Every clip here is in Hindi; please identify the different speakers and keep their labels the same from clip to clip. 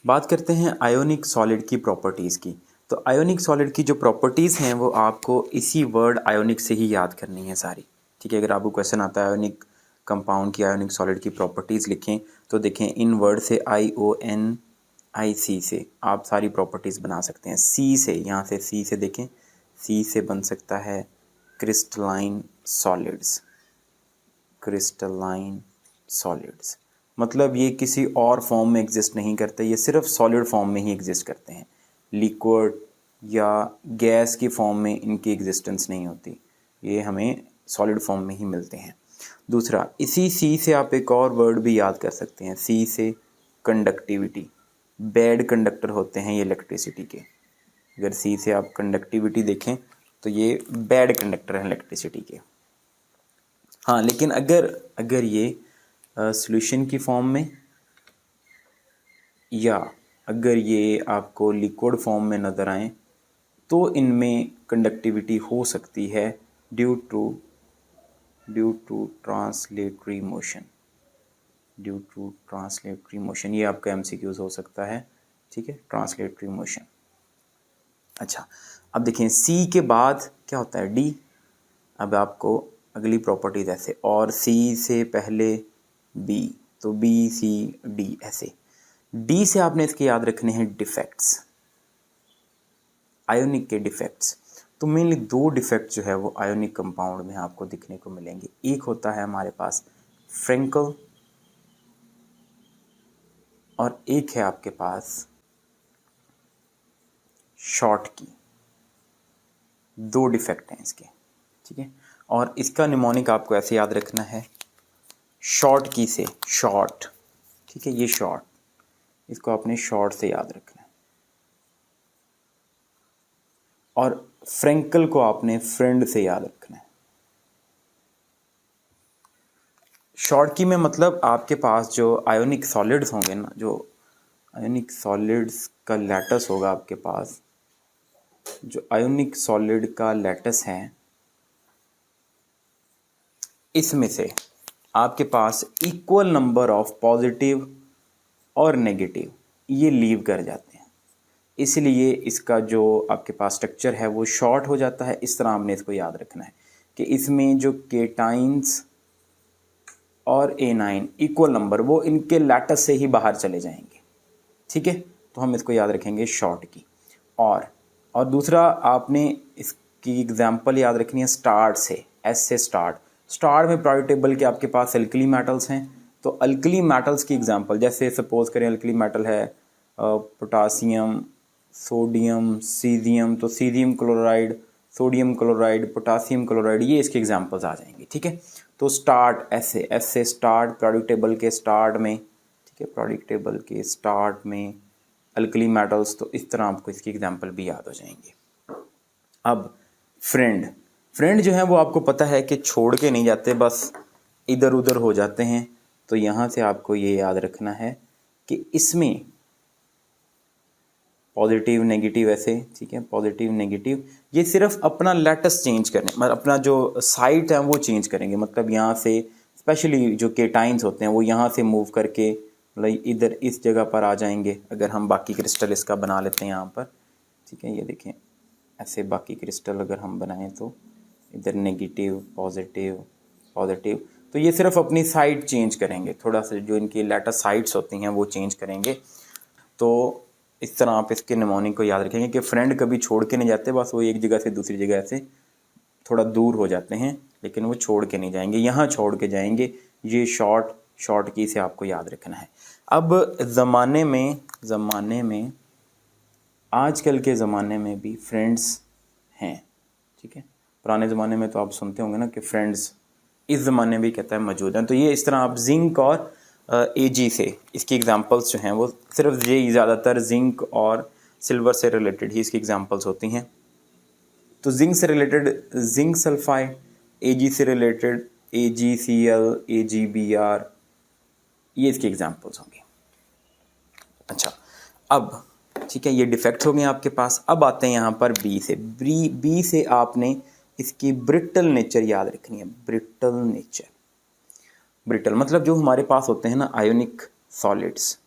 Speaker 1: बात करते हैं आयोनिक सॉलिड की प्रॉपर्टीज़ की। तो आयोनिक सॉलिड की जो प्रॉपर्टीज़ हैं वो आपको इसी वर्ड आयोनिक से ही याद करनी है सारी। ठीक है, अगर आपको क्वेश्चन आता है आयोनिक कंपाउंड की, आयोनिक सॉलिड की प्रॉपर्टीज़ लिखें, तो देखें इन वर्ड से IONIC से आप सारी प्रॉपर्टीज़ बना सकते हैं। सी से, यहाँ से सी से देखें, सी से बन सकता है क्रिस्टलाइन सॉलिड्स। क्रिस्टलाइन सॉलिड्स मतलब ये किसी और फॉर्म में एग्जिस्ट नहीं करते, ये सिर्फ सॉलिड फॉर्म में ही एग्जिस्ट करते हैं। लिक्विड या गैस की फॉर्म में इनकी एग्जिस्टेंस नहीं होती, ये हमें सॉलिड फॉर्म में ही मिलते हैं। दूसरा, इसी सी से आप एक और वर्ड भी याद कर सकते हैं, सी से कंडक्टिविटी। बैड कंडक्टर होते हैं ये इलेक्ट्रिसिटी के। अगर सी से आप कंडक्टिविटी देखें तो ये बैड कंडक्टर हैं इलेक्ट्रिसिटी के। हाँ, लेकिन अगर ये सॉल्यूशन की फॉर्म में या अगर ये आपको लिक्विड फॉर्म में नज़र आए तो इनमें कंडक्टिविटी हो सकती है due to translatory motion. Due to translatory motion, ये आपका MCQs हो सकता है। ठीक है, ट्रांसलेटरी मोशन। अच्छा, अब देखें सी के बाद क्या होता है, डी। अब आपको अगली प्रॉपर्टीज ऐसे, और सी से पहले बी, तो बी सी डी ऐसे। डी से आपने इसके याद रखने हैं डिफेक्ट्स, आयोनिक के डिफेक्ट्स। तो मेनली दो डिफेक्ट जो है वो आयोनिक कंपाउंड में आपको दिखने को मिलेंगे। एक होता है हमारे पास फ्रेंकल और एक है आपके पास शॉर्ट की। दो डिफेक्ट हैं इसके। ठीक है, और इसका निमोनिक आपको ऐसे याद रखना है, शॉर्ट की से शॉर्ट। ठीक है, ये शॉर्ट, इसको आपने शॉर्ट से याद रखना है। और फ्रेंकल को आपने फ्रेंड से याद रखना है। शॉर्ट की में मतलब आपके पास जो आयोनिक सॉलिड्स होंगे ना, जो आयोनिक सॉलिड्स का लैटस होगा आपके पास, जो आयोनिक सॉलिड का लैटस है, इसमें से आपके पास इक्वल नंबर ऑफ पॉजिटिव और नेगेटिव ये लीव कर जाते हैं। इसलिए इसका जो आपके पास स्ट्रक्चर है वो शॉर्ट हो जाता है। इस तरह आपने इसको याद रखना है कि इसमें जो केटाइंस और एनाइन इक्वल नंबर, वो इनके लैटस से ही बाहर चले जाएंगे। ठीक है, तो हम इसको याद रखेंगे शॉर्ट की। और दूसरा आपने इसकी एग्जांपल याद रखनी है स्टार्ट से, एस से स्टार्ट। स्टार्ट में पीरियोडिक टेबल के आपके पास अल्कली मेटल्स हैं, तो अल्कली मेटल्स की एग्जांपल, जैसे सपोज करें अल्कली मेटल है पोटासियम, सोडियम, सीजियम, तो caesium chloride, sodium chloride, potassium chloride, ये इसके एग्जांपल्स आ जाएंगे। ठीक है, तो स्टार्ट ऐसे, एस से स्टार्ट, पीरियोडिक टेबल के स्टार्ट में। ठीक है, पीरियोडिक टेबल के स्टार्ट में अल्कली मेटल्स, तो इस तरह आपको इसकी एग्जांपल भी याद हो जाएंगे। अब फ्रेंड जो है वो आपको पता है कि छोड़ के नहीं जाते, बस इधर उधर हो जाते हैं। तो यहाँ से आपको ये याद रखना है कि इसमें पॉजिटिव नेगेटिव ऐसे। ठीक है, पॉजिटिव नेगेटिव ये सिर्फ अपना लैटस चेंज करने, मतलब अपना जो साइट है वो चेंज करेंगे। मतलब यहाँ से स्पेशली जो केटाइंस होते हैं वो यहाँ से मूव करके मतलब इधर इस जगह पर आ जाएंगे। अगर हम बाकी क्रिस्टल इसका बना लेते हैं यहाँ पर, ठीक है, ये देखें ऐसे बाकी क्रिस्टल अगर हम बनाएं तो इधर नेगेटिव पॉजिटिव पॉजिटिव, तो ये सिर्फ अपनी साइड चेंज करेंगे, थोड़ा सा जो इनकी लैटस साइड्स होती हैं वो चेंज करेंगे। तो इस तरह आप इसके निमोनिक को याद रखेंगे कि फ्रेंड कभी छोड़ के नहीं जाते, बस वो एक जगह से दूसरी जगह से थोड़ा दूर हो जाते हैं, लेकिन वो छोड़ के नहीं जाएंगे, यहाँ छोड़ के जाएंगे। ये शॉर्ट की से आपको याद रखना है। अब ज़माने में आजकल के ज़माने में भी फ्रेंड्स हैं। ठीक है, पुराने ज़माने में तो आप सुनते होंगे ना कि फ्रेंड्स, इस ज़माने में भी कहता है मौजूद हैं। तो ये इस तरह आप जिंक और Ag से इसकी एग्जांपल्स जो हैं वो सिर्फ ये ज़्यादातर जिंक और सिल्वर से रिलेटेड ही इसकी एग्जांपल्स होती हैं। तो जिंक से रिलेटेड जिंक सल्फाइड, Ag से रिलेटेड AgCl, AgBr, ये इसके एग्जांपल्स होंगे। अच्छा, अब ठीक है, ये डिफेक्ट हो गए आपके पास। अब आते हैं यहाँ पर बी से। बी से आपने इसकी ब्रिटल नेचर याद रखनी है। ब्रिटल नेचर, ब्रिटल मतलब जो हमारे पास होते हैं ना ionic solids,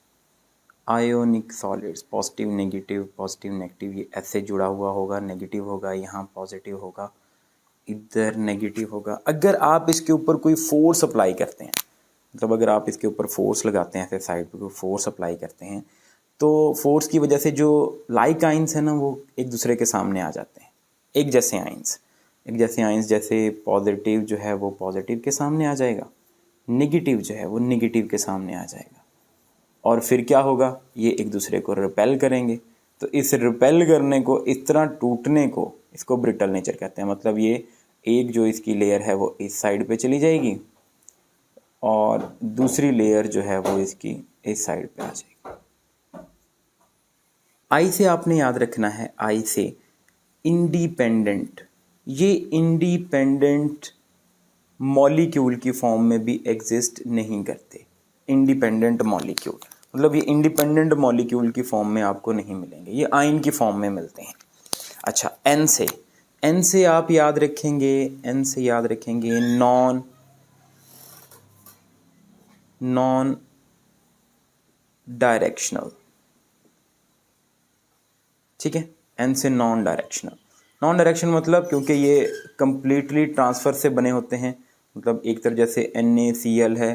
Speaker 1: ionic solids, positive negative, ये ऐसे जुड़ा हुआ होगा, नेगेटिव होगा, यहाँ पॉजिटिव होगा, इधर नेगेटिव होगा। अगर आप इसके ऊपर कोई फोर्स अप्लाई करते हैं, मतलब अगर आप इसके ऊपर फोर्स लगाते हैं, ऐसे साइड पे कोई फोर्स अप्लाई करते हैं, तो फोर्स की वजह से जो लाइक आइंस है ना, वो एक दूसरे के सामने आ जाते हैं, एक जैसे आइंस, जैसे पॉजिटिव जो है वो पॉजिटिव के सामने आ जाएगा, नेगेटिव जो है वो नेगेटिव के सामने आ जाएगा, और फिर क्या होगा, ये एक दूसरे को रिपेल करेंगे। तो इस रिपेल करने को, इस तरह टूटने को, इसको ब्रिटल नेचर कहते हैं। मतलब ये एक जो इसकी लेयर है वो इस साइड पे चली जाएगी और दूसरी लेयर जो है वो इसकी इस साइड पे आ जाएगी। आई से आपने याद रखना है, आई से इंडिपेंडेंट, ये इंडिपेंडेंट मॉलिक्यूल की फॉर्म में भी एग्जिस्ट नहीं करते। इंडिपेंडेंट मॉलिक्यूल मतलब ये इंडिपेंडेंट मॉलिक्यूल की फॉर्म में आपको नहीं मिलेंगे, ये आयन की फॉर्म में मिलते हैं। अच्छा, एन से आप याद रखेंगे, एन से याद रखेंगे नॉन डायरेक्शनल, ठीक है। एन से नॉन डायरेक्शनल मतलब क्योंकि ये कंप्लीटली ट्रांसफ़र से बने होते हैं, मतलब एक तरह जैसे NaCl है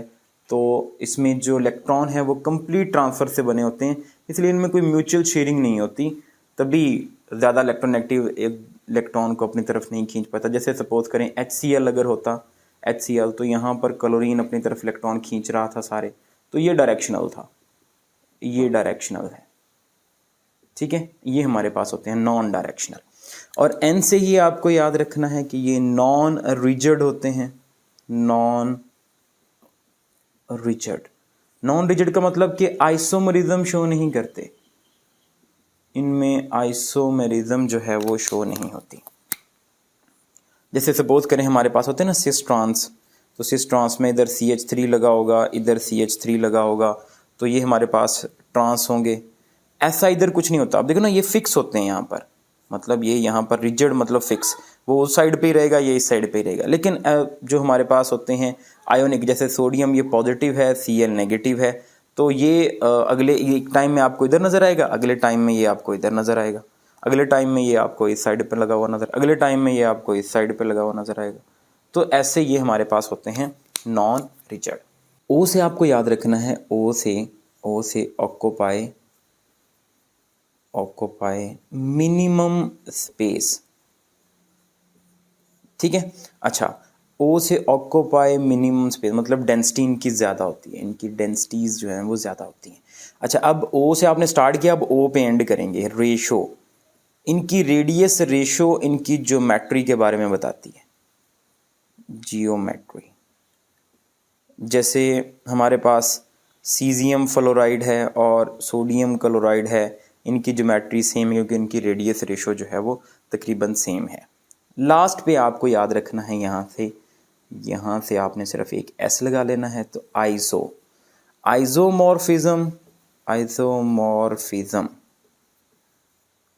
Speaker 1: तो इसमें जो इलेक्ट्रॉन है वो कंप्लीट ट्रांसफ़र से बने होते हैं, इसलिए इनमें कोई म्यूचुअल शेयरिंग नहीं होती, तभी ज़्यादा इलेक्ट्रोनेगेटिव एक इलेक्ट्रॉन को अपनी तरफ नहीं खींच पाता। जैसे सपोज करें HCl अगर होता, HCl तो यहाँ पर क्लोरीन अपनी तरफ इलेक्ट्रॉन खींच रहा था सारे, तो ये डायरेक्शनल था, ये डायरेक्शनल है, ठीक है। ये हमारे पास होते हैं नॉन डायरेक्शनल। और एन से ही आपको याद रखना है कि ये नॉन रिजिड होते हैं, नॉन रिजिड का मतलब कि आइसोमरिज्म शो नहीं करते, इनमें आइसोमेरिज्म जो है वो शो नहीं होती। जैसे सपोज करें हमारे पास होते हैं ना सिस ट्रांस, तो सिस ट्रांस में इधर CH3 लगा होगा, इधर CH3 लगा होगा, तो ये हमारे पास ट्रांस होंगे। ऐसा इधर कुछ नहीं होता, अब देखो ना ये फिक्स होते हैं यहाँ पर, मतलब ये यहाँ पर रिजिड मतलब फिक्स, वो उस साइड पे ही रहेगा, ये इस साइड पे ही रहेगा। लेकिन जो हमारे पास होते हैं आयोनिक, जैसे सोडियम ये पॉजिटिव है, Cl नेगेटिव है, तो ये अगले एक टाइम में आपको इधर नज़र आएगा, अगले टाइम में ये आपको इधर नज़र आएगा, अगले टाइम में ये आपको इस साइड पर लगा हुआ नज़र, अगले टाइम में ये आपको इस साइड पर लगा हुआ नज़र आएगा। तो ऐसे ये हमारे पास होते हैं नॉन रिजिड। ओ से आपको याद रखना है, ओ से ऑक्यूपाई मिनिमम स्पेस, ठीक है। अच्छा, ओ से ऑक्यूपाई मिनिमम स्पेस मतलब डेंसिटी इनकी ज़्यादा होती है, इनकी डेंसिटीज़ जो हैं वो ज़्यादा होती हैं। अच्छा, अब ओ से आपने स्टार्ट किया, अब ओ पे एंड करेंगे। रेशो, इनकी रेडियस रेशो इनकी ज्योमेट्री के बारे में बताती है, जियोमेट्री। जैसे हमारे पास सीजियम फ्लोराइड है और सोडियम क्लोराइड है, इनकी ज्योमेट्री सेम है क्योंकि इनकी रेडियस रेशो जो है वो तकरीबन सेम है। लास्ट पे आपको याद रखना है, यहाँ से आपने सिर्फ एक S लगा लेना है, तो आइसोमॉर्फिज्म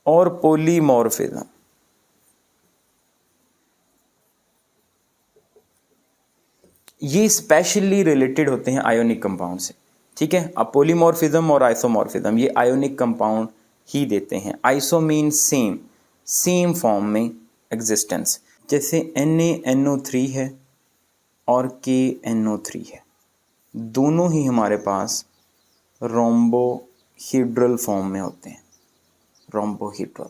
Speaker 1: और पॉलीमॉर्फिज्म। ये स्पेशली रिलेटेड होते हैं आयोनिक कंपाउंड से, ठीक है। अब पॉलीमॉर्फिज्म और आइसोमॉर्फिज्म ये आयोनिक कंपाउंड ही देते हैं। आइसो मीन सेम फॉर्म में एग्जिस्टेंस, जैसे NaNO3 है और KNO3 है, दोनों ही हमारे पास रोम्बोहीड्रल फॉर्म में होते हैं, रोम्बोहीड्रल,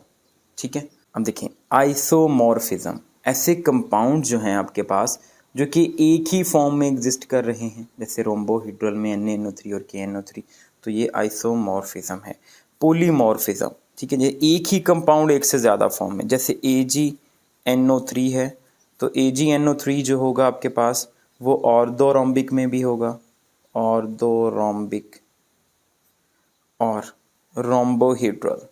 Speaker 1: ठीक है। अब देखें आइसोमॉर्फिज्म, ऐसे कंपाउंड जो हैं आपके पास जो कि एक ही फॉर्म में एग्जिस्ट कर रहे हैं, जैसे रोम्बोहीड्रल में NaNO3 और KNO3, तो ये आइसोमॉर्फिज्म है। पॉलीमॉर्फिज्म, ठीक है, ये एक ही कंपाउंड एक से ज़्यादा फॉर्म में, जैसे AgNO3 है, तो AgNO3 जो होगा आपके पास वो ऑर्थोरोम्बिक में भी होगा, ऑर्थोरोम्बिक और रोम्बोहीड्रल,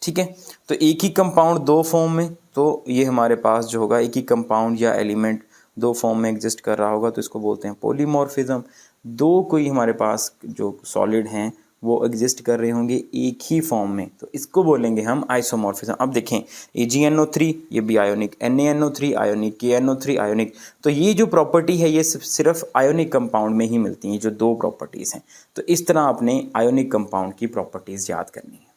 Speaker 1: ठीक है। तो एक ही कंपाउंड दो फॉर्म में, तो ये हमारे पास जो होगा एक ही कंपाउंड या एलिमेंट दो फॉर्म में एग्जिस्ट कर रहा होगा, तो इसको बोलते हैं पॉलीमॉर्फिज्म। दो कोई हमारे पास जो सॉलिड हैं वो एग्जिस्ट कर रहे होंगे एक ही फॉर्म में, तो इसको बोलेंगे हम आइसोमॉर्फिज्म। अब देखें AgNO3 ये भी ionic, NaNO3 ionic, KNO3 ionic. तो ये जो प्रॉपर्टी है ये सिर्फ आयोनिक कंपाउंड में ही मिलती हैं, जो दो प्रॉपर्टीज़ हैं। तो इस तरह आपने आयोनिक कंपाउंड की प्रॉपर्टीज़ याद करनी है।